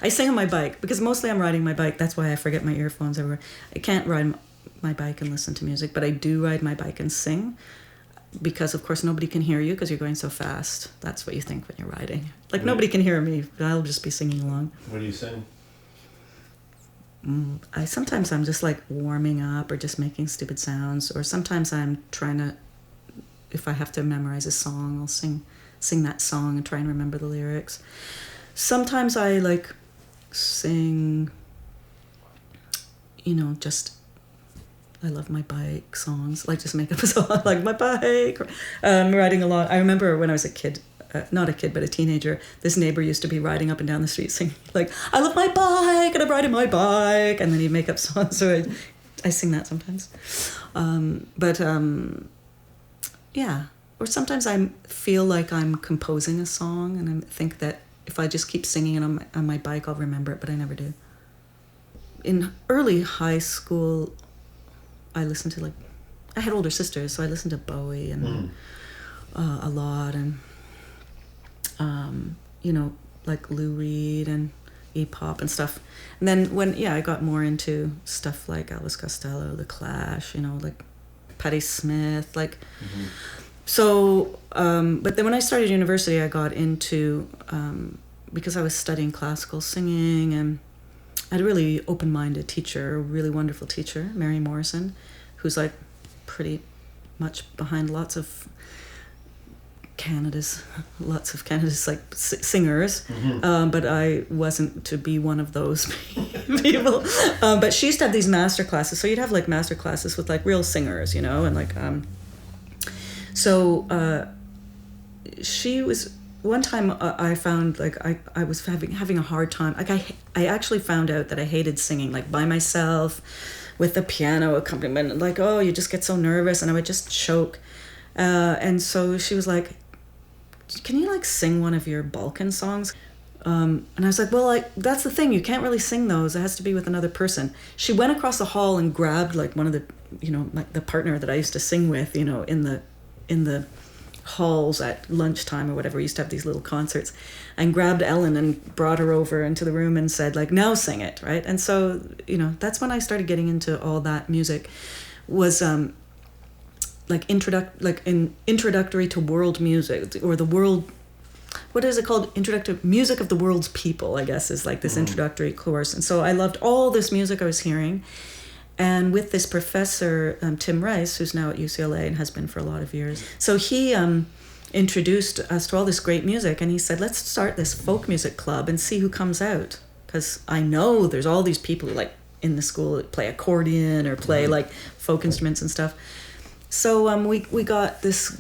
I sing on my bike because mostly I'm riding my bike. That's why I forget my earphones everywhere. I can't ride my bike and listen to music, but I do ride my bike and sing because, of course, nobody can hear you because you're going so fast. That's what you think when you're riding. Like, nobody can hear me. I'll just be singing along. What do you sing? Sometimes I'm just like warming up or just making stupid sounds, or sometimes I'm trying to, if I have to memorize a song, I'll sing that song and try and remember the lyrics. Sometimes I like sing, just I love my bike songs, like just make up a song like my bike. Riding along. I remember when I was a kid, not a kid, but a teenager, this neighbor used to be riding up and down the street singing, like, I love my bike and I'm riding my bike. And then he'd make up songs. So I sing that sometimes. Yeah. Or sometimes I feel like I'm composing a song and I think that if I just keep singing it on my bike, I'll remember it, but I never do. In early high school, I listened to I had older sisters, so I listened to Bowie and a lot, and like Lou Reed and E-pop and stuff. And then when I got more into stuff like Elvis Costello, The Clash, like Patti Smith, like. Mm-hmm. So, but then when I started university, I got into because I was studying classical singing, and I had a really open-minded teacher, a really wonderful teacher, Mary Morrison, who's like pretty much behind lots of Canada's like singers, mm-hmm. But I wasn't to be one of those people. But she used to have these master classes, so you'd have like master classes with like real singers, and like she was one time I found like I was having a hard time. Like I actually found out that I hated singing like by myself with the piano accompaniment. Like, oh, you just get so nervous, and I would just choke. And so she was like, can you like sing one of your Balkan songs? And I was like, well, that's the thing. You can't really sing those. It has to be with another person. She went across the hall and grabbed like one of the, like the partner that I used to sing with, in the halls at lunchtime or whatever. We used to have these little concerts, and grabbed Ellen and brought her over into the room and said like, now sing it. Right. And so, that's when I started getting into all that music was, introductory to world music, or the world, what is it called? Introductory music of the world's people, I guess, is like this introductory course. And so I loved all this music I was hearing. And with this professor, Tim Rice, who's now at UCLA and has been for a lot of years. So he introduced us to all this great music, and he said, let's start this folk music club and see who comes out. Because I know there's all these people who like in the school that play accordion or play like folk instruments and stuff. So we got this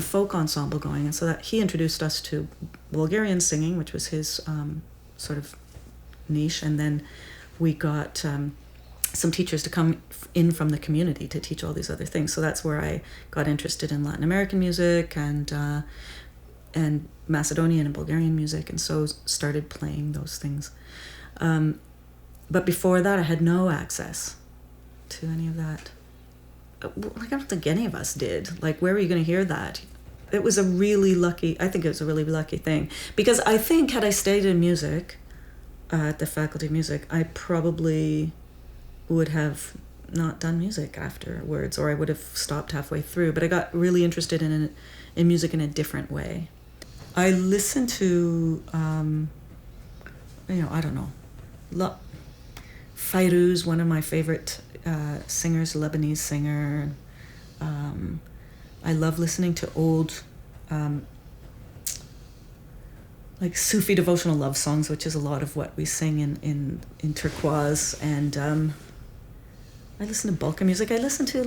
folk ensemble going, and so that he introduced us to Bulgarian singing, which was his sort of niche, and then we got some teachers to come in from the community to teach all these other things. So that's where I got interested in Latin American music and Macedonian and Bulgarian music, and so started playing those things. But before that, I had no access to any of that. Like, I don't think any of us did. Like, where were you going to hear that? It was I think it was a really lucky thing. Because I think had I stayed in music, at the Faculty of Music, I probably would have not done music afterwards, or I would have stopped halfway through. But I got really interested in music in a different way. I listened to, I don't know, Fairuz, one of my favorite singers, Lebanese singer. I love listening to old like Sufi devotional love songs, which is a lot of what we sing in Turquoise. And I listen to Balkan music. I listen to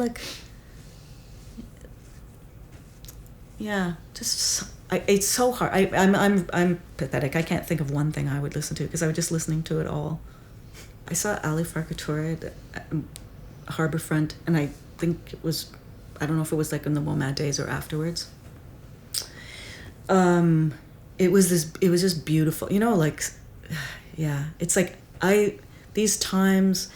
it's so hard. I'm pathetic. I can't think of one thing I would listen to because I was just listening to it all. I saw Ali Farka Touré at Harbourfront, and I think it was, I don't know if it was like in the WOMAD days or afterwards. It was just beautiful, it's like these times,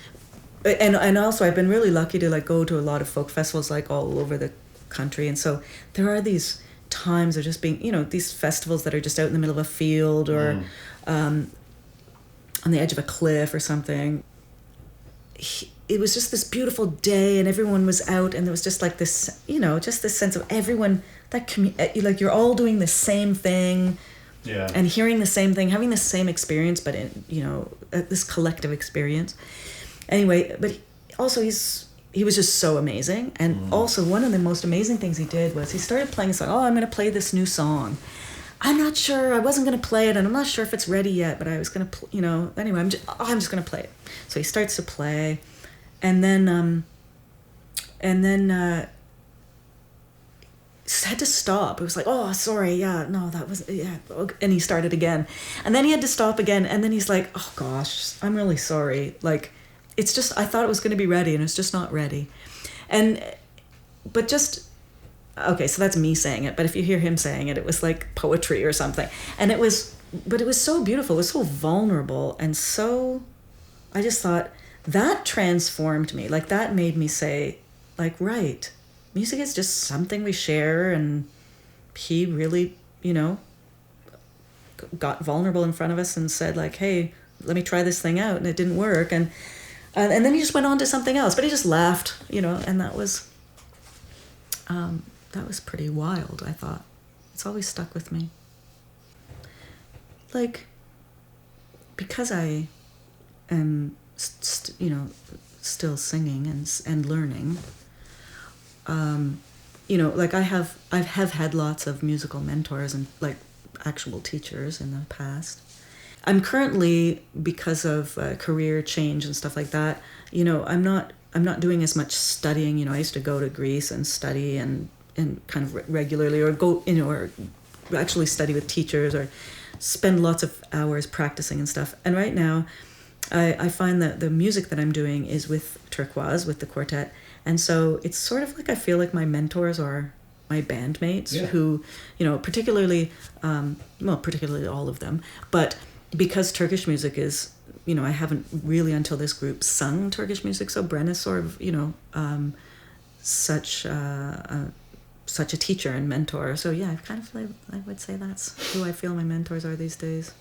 and also I've been really lucky to like go to a lot of folk festivals like all over the country, and so there are these times of just being, these festivals that are just out in the middle of a field, or on the edge of a cliff or something. It was just this beautiful day, and everyone was out, and there was just like this, just this sense of everyone, like you're all doing the same thing, and hearing the same thing, having the same experience, but in, this collective experience. Anyway, but also he was just so amazing, and also one of the most amazing things he did was he started playing a song. Oh, I'm going to play this new song. I'm not sure. I wasn't going to play it, and I'm not sure if it's ready yet, but I was going to, anyway, I'm just going to play it. So he starts to play, and then had to stop. It was like, oh, sorry, yeah, no, that was, yeah, and he started again, and then he had to stop again, and then he's like, oh gosh, I'm really sorry, like, it's just, I thought it was going to be ready, and it's just not ready, but just, okay, so that's me saying it, but if you hear him saying it, it was like poetry or something, and it was so beautiful, it was so vulnerable, and so, I just thought, that transformed me, like, that made me say, like, right, music is just something we share, and he really, got vulnerable in front of us and said, like, hey, let me try this thing out, and it didn't work, and then he just went on to something else, but he just laughed, and that was pretty wild, I thought. It's always stuck with me. Like, because I am, still singing and learning, like I have had lots of musical mentors and like actual teachers in the past. I'm currently, because of career change and stuff like that, I'm not doing as much studying. I used to go to Greece and study and kind of regularly, or go, or actually study with teachers, or spend lots of hours practicing and stuff. And right now, I find that the music that I'm doing is with Turquoise, with the quartet. And so it's sort of like I feel like my mentors are my bandmates, who, particularly all of them, but because Turkish music is, I haven't really until this group sung Turkish music, so Bren is sort of, such a teacher and mentor. So yeah, I kind of I would say that's who I feel my mentors are these days.